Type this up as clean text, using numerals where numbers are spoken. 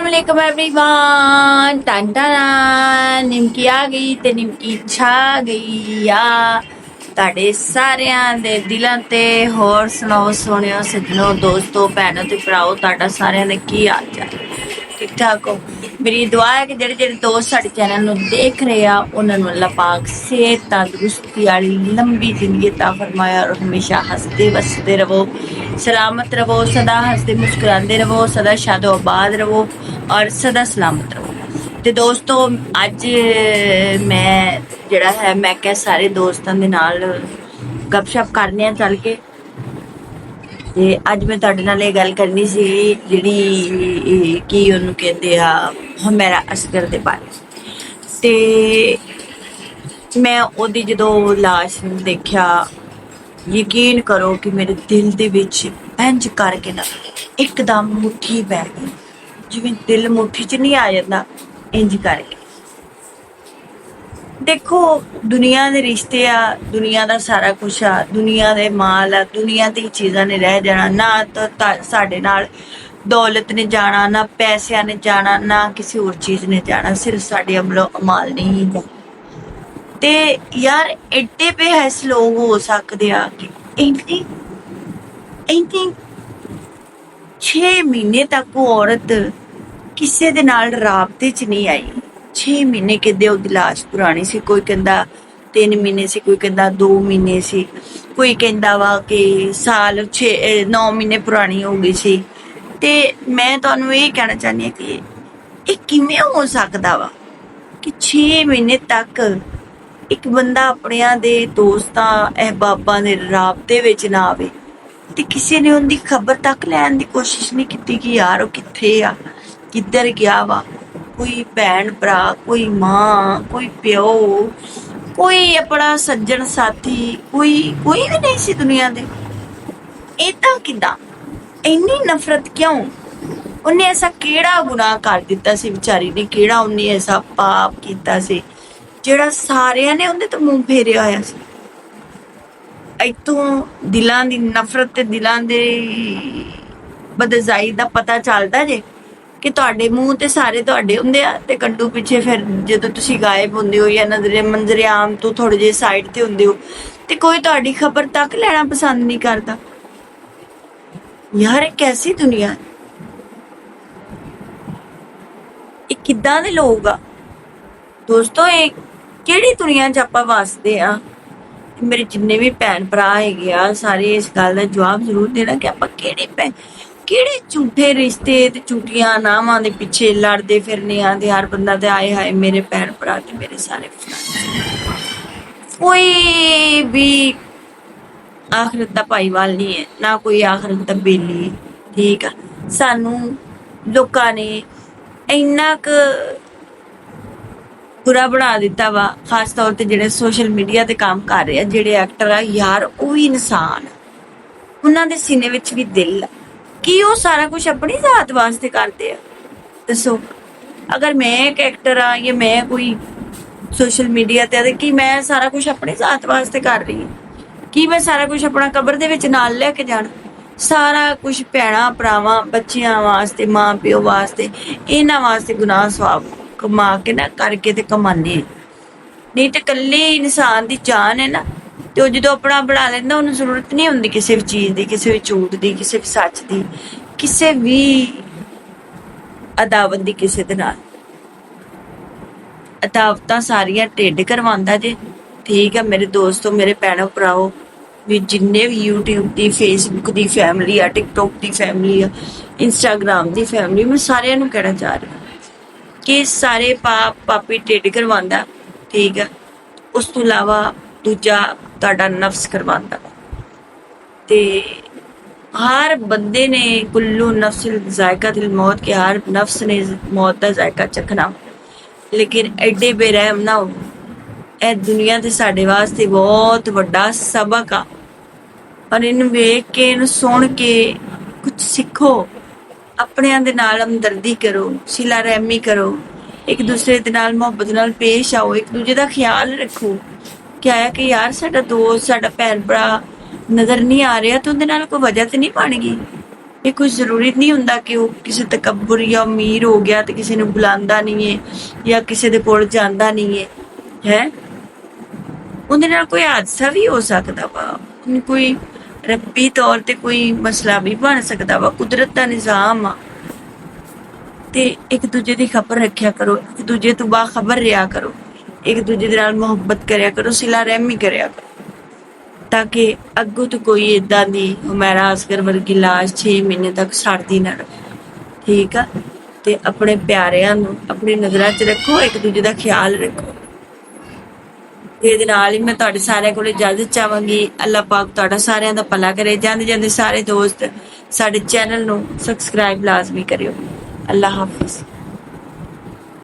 अस्सलामुअलैकुम everyone. Ton ton निमकी आ गई ते निमकी छा गई आ ਤੁਹਾਡੇ ਸਾਰਿਆਂ ਦੇ ਦਿਲਾਂ ਤੇ। ਹੋਰ ਸੁਣਾਓ ਸੋਹਣਿਓ ਸੱਜਣੋ ਦੋਸਤੋ ਭੈਣੋ ਤੇ ਭਰਾਓ, ਤੁਹਾਡਾ ਸਾਰਿਆਂ ਦੇ ਕੀ ਹਾਲ ਚਾਲ? ਠੀਕ ਠਾਕ ਹੋ? ਮੇਰੀ ਦੁਆ ਹੈ ਕਿ ਜਿਹੜੇ ਜਿਹੜੇ ਦੋਸਤ ਸਾਡੇ ਚੈਨਲ ਨੂੰ ਦੇਖ ਰਹੇ ਆ ਉਹਨਾਂ ਨੂੰ ਅੱਲਾਹ ਪਾਕ ਸਿਹਤ ਤੰਦਰੁਸਤੀ ਵਾਲੀ ਲੰਬੀ ਜ਼ਿੰਦਗੀ ਤਾ ਫਰਮਾਏ ਔਰ ਹਮੇਸ਼ਾ ਹੱਸਦੇ ਵਸਦੇ ਰਹੋ, सलामत रहो, सदा हंसते मुस्कुराते रहो, सदा शादो आबाद रहो और सदा सलामत रहो। तो दोस्तों अज मैं जड़ा है मैं क्या सारे दोस्तों के नाल गपशप करने चल के ते अज मैं तुहाडे नाल ये गल करनी सी जिहड़ी की उहनूं कहंदे आ हुमैरा असगर दे बारे। ते मैं ओहदी जदों लाश नूं देखिया, यकीन करो कि मेरे दिल दे विच इंज करके ना एकदम मुट्ठी पै गई, जिवें दिल मुट्ठी च नहीं आ जाता इंज करके। देखो दुनिया दे रिश्ते आ, दुनिया दा सारा कुछ आ, दुनिया दे माल आ, दुनिया दी चीज़ां ने रह जाना, ना तो साडे नाल दौलत ने जाना, ना पैसिਆਂ ने जाना, ना किसी होर चीज़ ने जाना, सिर्फ साडे अमलो अमाल नहीं जाना। ते यार एडे बेहस लोग हो सकते आ कि इंनी 6 महीने तक वो औरत किसी दे नाल राबते च नहीं आई। 6 महीने कहते ओहदी लाश पुरानी सी, कोई कहंदा 3 महीने सी, कोई कहंदा 2 महीने सी, कोई कहंदा वा कि साल 9 महीने पुरानी हो गई सी। ते मैं तुहानूं ये कहना चाहनी हां कि ये किवें हो सकदा वा कि 6 महीने तक एक बंदा अपनियां दे दोस्तां अहबाबां दे राबते विच ना आवे ते किसी ने उनकी खबर तक लैण दी कोशिश नहीं कीती कि यार वो कित्थे आ, किधर गया वा। कोई भैन भरा, कोई मां, कोई प्यो, कोई अपना सज्जन साथी, कोई भी नहीं सी दुनिया दे। इदां किदां? इन्नी नफरत क्यों? उन्हें ऐसा केड़ा गुनाह कर दिता सी बेचारी ने, केड़ा उन्हें ऐसा पाप कीता सी ਜਿਹੜਾ ਸਾਰਿਆਂ ਨੇ ਉਹਦੇ ਤੋਂ ਮੂੰਹ ਫੇਰਿਆ ਹੋਇਆ ਸੀ। ਇੱਥੋਂ ਦਿਲਾਂ ਦੀ ਨਫ਼ਰਤ ਤੇ ਦਿਲਾਂ ਦੇ ਬਦਜ਼ਾਈ ਦਾ ਪਤਾ ਚੱਲਦਾ ਜੇ ਕਿ ਤੁਹਾਡੇ ਮੂੰਹ ਤੇ ਸਾਰੇ ਤੁਹਾਡੇ ਹੁੰਦੇ ਆ ਤੇ ਕੰਡੂ ਪਿੱਛੇ ਫਿਰ ਜਦੋਂ ਤੁਸੀਂ ਗਾਇਬ ਹੁੰਦੇ ਹੋ ਜਾਂ ਨਜ਼ਰੇ ਮੰਜ਼ਰੇ ਆਮ ਤੋਂ ਥੋੜੇ ਜਿਹੇ ਸਾਈਡ ਤੇ ਹੁੰਦੇ ਹੋ ਤੇ ਕੋਈ ਤੁਹਾਡੀ ਖਬਰ ਤੱਕ ਲੈਣਾ ਪਸੰਦ ਨਹੀਂ ਕਰਦਾ। ਯਾਰ ਇਹ ਕੈਸੀ ਦੁਨੀਆ, ਇਹ ਕਿੱਦਾਂ ਦੇ ਲੋਕ ਆ ਦੋਸਤੋ? ਇਹ ਕਿਹੜੀ ਦੁਨੀਆ 'ਚ ਆਪਾਂ ਵਸਦੇ ਆ? ਮੇਰੇ ਜਿੰਨੇ ਵੀ ਭੈਣ ਭਰਾ ਹੈਗੇ ਆ ਸਾਰੇ ਇਸ ਗੱਲ ਦਾ ਜਵਾਬ ਜ਼ਰੂਰ ਦੇਣਾ ਕਿ ਆਪਾਂ ਕਿਹੜੇ ਝੂਠੇ ਰਿਸ਼ਤੇ ਤੇ ਝੂਠੀਆਂ ਨਾਵਾਂ ਦੇ ਪਿੱਛੇ ਲੜਦੇ ਫਿਰਨੇ ਆ। ਤੇ ਹਰ ਬੰਦਾ ਤੇ ਆਏ ਹਾਏ ਮੇਰੇ ਭੈਣ ਭਰਾ ਤੇ ਮੇਰੇ ਸਾਰੇ ਕੋਈ ਵੀ ਆਖਰਤ ਦਾ ਭਾਈਵਾਲ ਨਹੀਂ ਹੈ, ਨਾ ਕੋਈ ਆਖਰਤ ਦਾ ਬੇਲੀ। ਠੀਕ ਆ, ਸਾਨੂੰ ਲੋਕਾਂ ਨੇ ਇੰਨਾ ਕੁ बुरा बना दिता वा, खास तौर पर ਜਿਹੜੇ सोशल मीडिया ਤੇ काम कर रहे हैं, ਜਿਹੜੇ एक्टर आ यार वो भी इंसान, उन्होंने सीने विच भी दिल कि वो सारा कुछ अपनी जात वास्ते करते हैं। दसो अगर मैं एक एक्टर हाँ या मैं कोई सोशल मीडिया ते कि मैं सारा कुछ अपनी जात वास्ते कर रही हूँ कि मैं सारा कुछ अपना कबर दे विच नाल लेके जाना, सारा कुछ भैणां भरावां बच्चियां वास्ते मां प्यो वास्ते इन्हां वास्ते गुनाह सवाब कमा के ना करके ते कमाने। नहीं तो कल्ले इंसान की जान है ना, तो जो अपना बना लेंदा उन्हें जरूरत नहीं होंगी किसी भी चीज़ की, किसी भी झूठ की, किसी भी सच की, किसी भी अदावत की किसी दे नाल। अदावतां सारियां ढिड करवांदा जे। ठीक है मेरे दोस्तों, मेरे भैणों भराओ भी जिन्ने भी यूट्यूब की, फेसबुक की फैमिली आ, टिकटॉक की फैमिली आ, इंस्टाग्राम की फैमिली, मैं सारिਆਂ ਨੂੰ कहना चाह रही कि सारे पाप पापी ढिड करवांदा। ठीक है, उस तो इलावा दूजा तुहाडा नफ्स करवांदा। ते हर बंदे ने कुल्लू नफ्सिल जायकातुल मौत के, हर नफ्स ने मौत का जायका चखना, लेकिन एडे बेरहम ना हो। ए दुनिया ते साडे वास्ते बहुत वड्डा सबक आ, पर इनू वेख के इनू सुन के कुछ सीखो। अपनियां दे नाल हमदर्दी करो, सिला रहमी करो, एक दूसरे दे नाल मुहब्बत नाल पेश आओ, एक दूजे दा ख्याल रखो। क्या है कि यार साडा दोस्त साडा भैन भरा नजर नहीं आ रहा तो उहदे नाल कोई वजह तो नहीं बन गई। ਇਹ ਕੋਈ ਜ਼ਰੂਰੀ ਨਹੀਂ ਹੁੰਦਾ ਕਿ ਉਹ ਕਿਸੇ ਤਕੱਬਰ ਜਾਂ ਅਮੀਰ ਹੋ ਗਿਆ ਤੇ ਕਿਸੇ ਨੂੰ ਬੁਲਾਉਂਦਾ ਨਹੀਂ ਹੈ ਜਾਂ ਕਿਸੇ ਦੇ ਕੋਲ ਜਾਂਦਾ ਨਹੀਂ ਹੈ ਹੈ ਉਹਦੇ ਨਾਲ ਕੋਈ ਹਾਦਸਾ ਵੀ ਹੋ ਸਕਦਾ ਵਾ ਉਹਨੂੰ ਕੋਈ ਰੱਬੀ ਤੌਰ ਤੇ ਕੋਈ ਮਸਲਾ ਵੀ ਬਣ ਸਕਦਾ ਵਾ ਕੁਦਰਤ ਦਾ ਨਿਜ਼ਾਮ ਆ ਤੇ ਇੱਕ ਦੂਜੇ ਦੀ ਖਬਰ ਰੱਖਿਆ ਕਰੋ ਇੱਕ ਦੂਜੇ ਤੋਂ ਬਾਖਬਰ ਰਿਹਾ ਕਰੋ ਇੱਕ ਦੂਜੇ ਦੇ ਨਾਲ ਮੁਹੱਬਤ ਕਰਿਆ ਕਰੋ ਸਿਲਾ ਰਹਿਮੀ ਕਰਿਆ ਕਰੋ ਤਾਂ ਕਿ ਅੱਗੋਂ ਤੋਂ ਕੋਈ ਇਦਾਂ ਦੀ ਹੁਮੈਰਾ ਅਸਗਰ ਵਰਗੀ ਲਾਸ਼ 6 ਮਹੀਨੇ ਤੱਕ ਸੜਦੀ ਨਾ ਰਹੇ ਠੀਕ ਆ ਤੇ ਆਪਣੇ ਪਿਆਰਿਆਂ ਨੂੰ ਆਪਣੀ ਨਜ਼ਰਾਂ 'ਚ ਰੱਖੋ ਇੱਕ ਦੂਜੇ ਦਾ ਖਿਆਲ ਰੱਖੋ ਇਹਦੇ ਨਾਲ ਹੀ ਮੈਂ ਤੁਹਾਡੇ ਸਾਰਿਆਂ ਕੋਲ ਇਜਾਜ਼ਤ ਚਾਹਾਂਗੀ ਅੱਲਾਹ ਪਾਕ ਤੁਹਾਡਾ ਸਾਰਿਆਂ ਦਾ ਭਲਾ ਕਰੇ ਜਾਂਦੇ ਜਾਂਦੇ ਸਾਰੇ ਦੋਸਤ ਸਾਡੇ ਚੈਨਲ ਨੂੰ ਸਬਸਕ੍ਰਾਈਬ ਲਾਜ਼ਮੀ ਕਰਿਓ ਅੱਲਾਹ ਹਾਫਿਜ਼